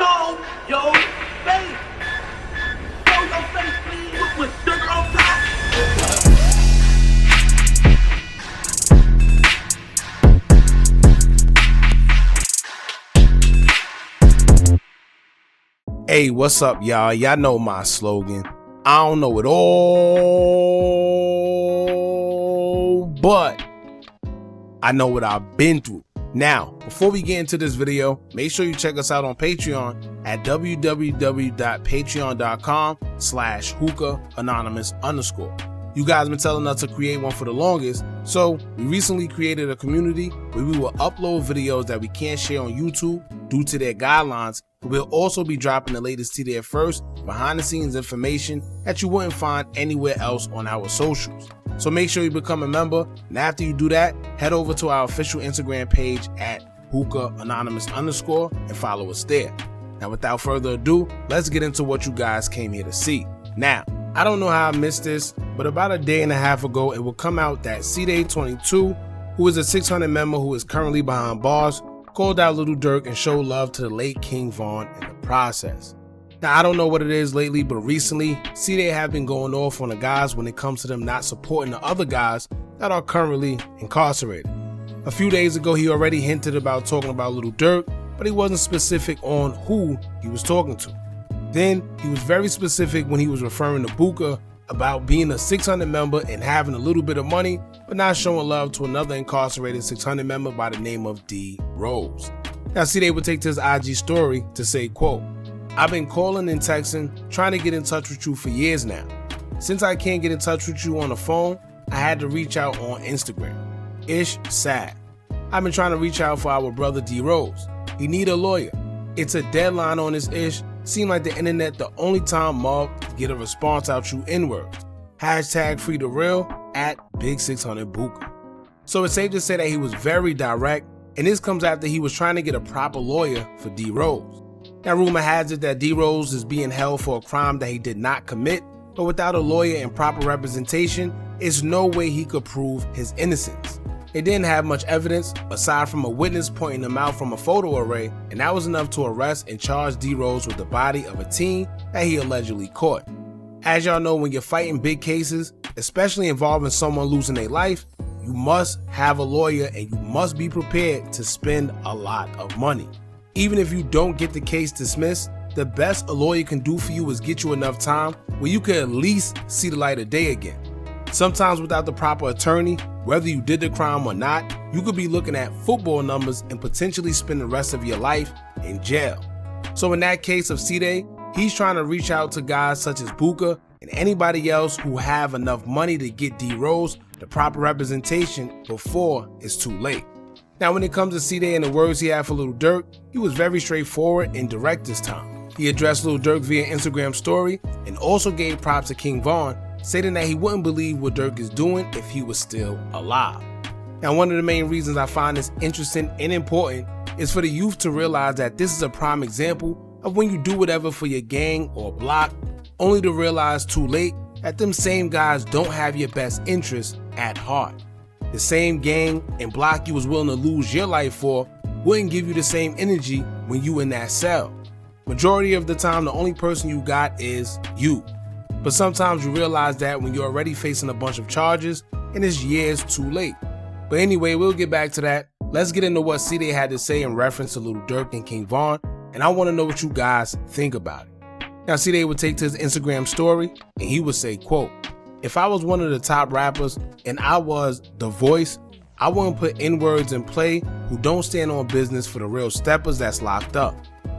show your face. Show your face, please, with Durk on top. Hey, what's up, y'all? Y'all know my slogan. I don't know it all, but I know what I've been through. Now, before we get into this video, make sure you check us out on Patreon at www.patreon.com/Hookah Anonymous _. You guys been telling us to create one for the longest, so we recently created a community where we will upload videos that we can't share on YouTube due to their guidelines. We'll also be dropping the latest Cdai first, behind the scenes information that you wouldn't find anywhere else on our socials. So make sure you become a member, and after you do that, head over to our official Instagram page at Hookah Anonymous _ and follow us there. Now without further ado, let's get into what you guys came here to see. Now, I don't know how I missed this, but about a day and a half ago, it will come out that Cdai22, who is a 600 member who is currently behind bars, called out Lil Durk and showed love to the late King Von in the process. Now, I don't know what it is lately, but recently, Cdai have been going off on the guys when it comes to them not supporting the other guys that are currently incarcerated. A few days ago, he already hinted about talking about Lil Durk, but he wasn't specific on who he was talking to. Then, he was very specific when he was referring to Hookah about being a 600 member and having a little bit of money, but not showing love to another incarcerated 600 member by the name of D Rose. Now, Cdai would take to his IG story to say, quote, "I've been calling and texting, trying to get in touch with you for years now. Since I can't get in touch with you on the phone, I had to reach out on Instagram. Ish sad. I've been trying to reach out for our brother D Rose. He need a lawyer. It's a deadline on this ish. Seem like the internet the only time mug to get a response out you N-words. Hashtag free the real at Big 600 Hookah." So it's safe to say that he was very direct, and this comes after he was trying to get a proper lawyer for D Rose. Now, rumor has it that D Rose is being held for a crime that he did not commit, but without a lawyer and proper representation, it's no way he could prove his innocence. They didn't have much evidence aside from a witness pointing him out from a photo array, and that was enough to arrest and charge D Rose with the body of a teen that he allegedly caught. As y'all know, when you're fighting big cases, especially involving someone losing their life, you must have a lawyer and you must be prepared to spend a lot of money. Even if you don't get the case dismissed, the best a lawyer can do for you is get you enough time where you can at least see the light of day again. Sometimes without the proper attorney, whether you did the crime or not, you could be looking at football numbers and potentially spend the rest of your life in jail. So in that case of Cdai, he's trying to reach out to guys such as Hookah and anybody else who have enough money to get D Rose the proper representation before it's too late. Now, when it comes to Cdai and the words he had for Lil Durk, he was very straightforward and direct this time. He addressed Lil Durk via Instagram story and also gave props to King Von, stating that he wouldn't believe what Durk is doing if he was still alive. Now, one of the main reasons I find this interesting and important is for the youth to realize that this is a prime example of when you do whatever for your gang or block, only to realize too late that them same guys don't have your best interests at heart. The same gang and block you was willing to lose your life for wouldn't give you the same energy when you in that cell. Majority of the time, the only person you got is you. But sometimes you realize that when you're already facing a bunch of charges and it's years too late. But anyway, we'll get back to that. Let's get into what Cdai had to say in reference to Lil Durk and King Von, and I want to know what you guys think about it. Now, Cdai would take to his Instagram story and he would say, quote, "If I was one of the top rappers and I was the voice, I wouldn't put N-words in play who don't stand on business for the real steppers that's locked up.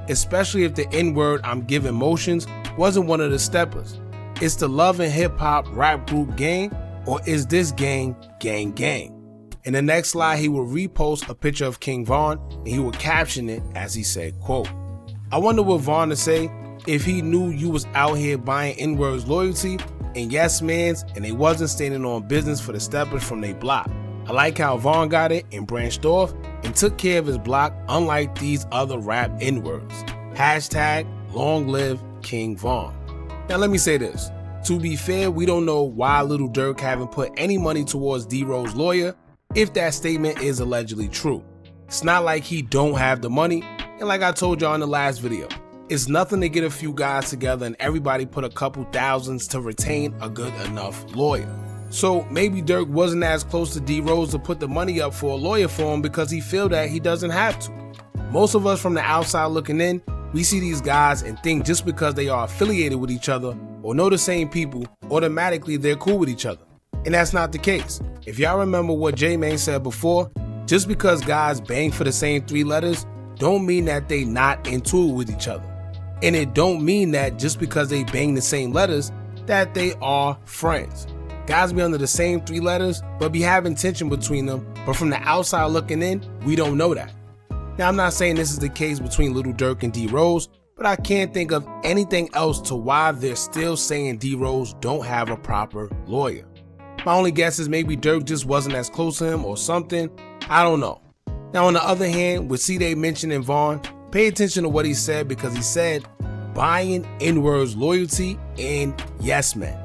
Especially if the N-word I'm giving motions wasn't one of the steppers. It's the Love and Hip Hop rap group gang, or is this gang gang gang?" In the next slide, he will repost a picture of King Von and he will caption it as he said, quote, "I wonder what Von to say if he knew you was out here buying N-words loyalty and yes mans and they wasn't standing on business for the steppers from they block. I like how Von got it and branched off and took care of his block unlike these other rap N-words. Hashtag long live King Von." Now let me say this. To be fair, we don't know why Lil Durk haven't put any money towards D Rose's lawyer if that statement is allegedly true. It's not like he don't have the money, and like I told y'all in the last video, It's nothing to get a few guys together and everybody put a couple thousands to retain a good enough lawyer. So maybe Durk wasn't as close to D Rose to put the money up for a lawyer for him because he feel that he doesn't have to. Most of us from the outside looking in, we see these guys and think just because they are affiliated with each other or know the same people, automatically they're cool with each other. And that's not the case. If y'all remember what J-Mane said before, just because guys bang for the same 3 letters don't mean that they not into it with each other. And it don't mean that just because they bang the same letters that they are friends. Guys be under the same 3 letters but be having tension between them, but from the outside looking in, we don't know that. Now I'm not saying this is the case between Lil Durk and D Rose, but I can't think of anything else to why they're still saying D Rose don't have a proper lawyer. My only guess is maybe Durk just wasn't as close to him or something, I don't know. Now on the other hand, with Cdai mentioning Vaughn, pay attention to what he said because he said buying N-words loyalty and yes men.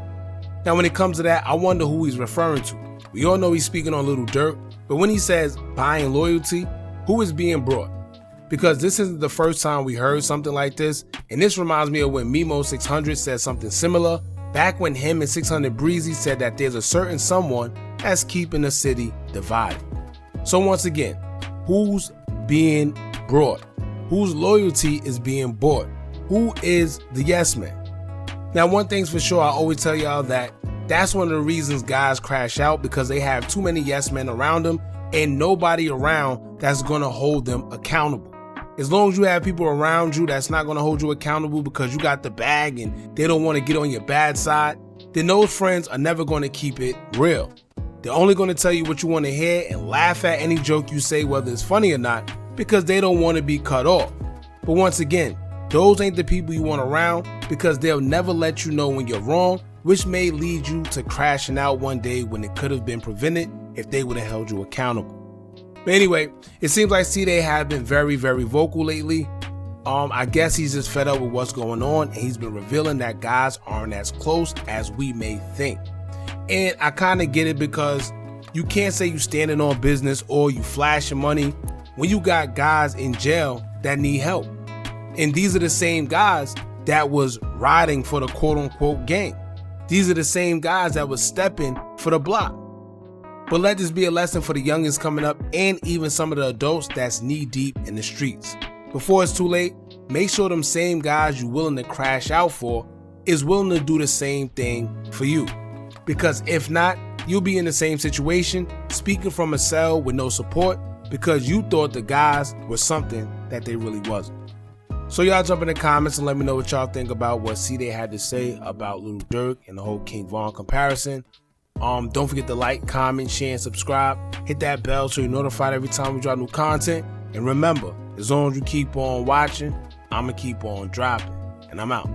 Now when it comes to that, I wonder who he's referring to. We all know he's speaking on Lil Durk, but when he says buying loyalty, who is being brought? Because this isn't the first time we heard something like this, and this reminds me of when Mimo 600 said something similar, back when him and 600 Breezy said that there's a certain someone that's keeping the city divided. So once again, who's being brought? Whose loyalty is being bought? Who is the yes man? Now one thing's for sure, I always tell y'all that that's one of the reasons guys crash out, because they have too many yes men around them and nobody around that's gonna hold them accountable. As long as you have people around you that's not gonna hold you accountable because you got the bag and they don't wanna get on your bad side, then those friends are never gonna keep it real. They're only gonna tell you what you wanna hear and laugh at any joke you say, whether it's funny or not, because they don't wanna be cut off. But once again, those ain't the people you want around, because they'll never let you know when you're wrong, which may lead you to crashing out one day when it could have been prevented if they would have held you accountable. But anyway, it seems like Cdai has been very, very vocal lately. I guess he's just fed up with what's going on, and he's been revealing that guys aren't as close as we may think. And I kind of get it, because you can't say you standing on business or you flashing money when you got guys in jail that need help. And these are the same guys that was riding for the quote-unquote gang. These are the same guys that was stepping for the block. But let this be a lesson for the youngins coming up, and even some of the adults that's knee deep in the streets. Before it's too late, make sure them same guys you willing to crash out for is willing to do the same thing for you. Because if not, you'll be in the same situation, speaking from a cell with no support, because you thought the guys were something that they really wasn't. So y'all jump in the comments and let me know what y'all think about what Cdai had to say about Lil Durk and the whole King Von comparison. Don't forget to like, comment, share, and subscribe. Hit that bell so you're notified every time we drop new content. And remember, as long as you keep on watching, I'ma keep on dropping. And I'm out.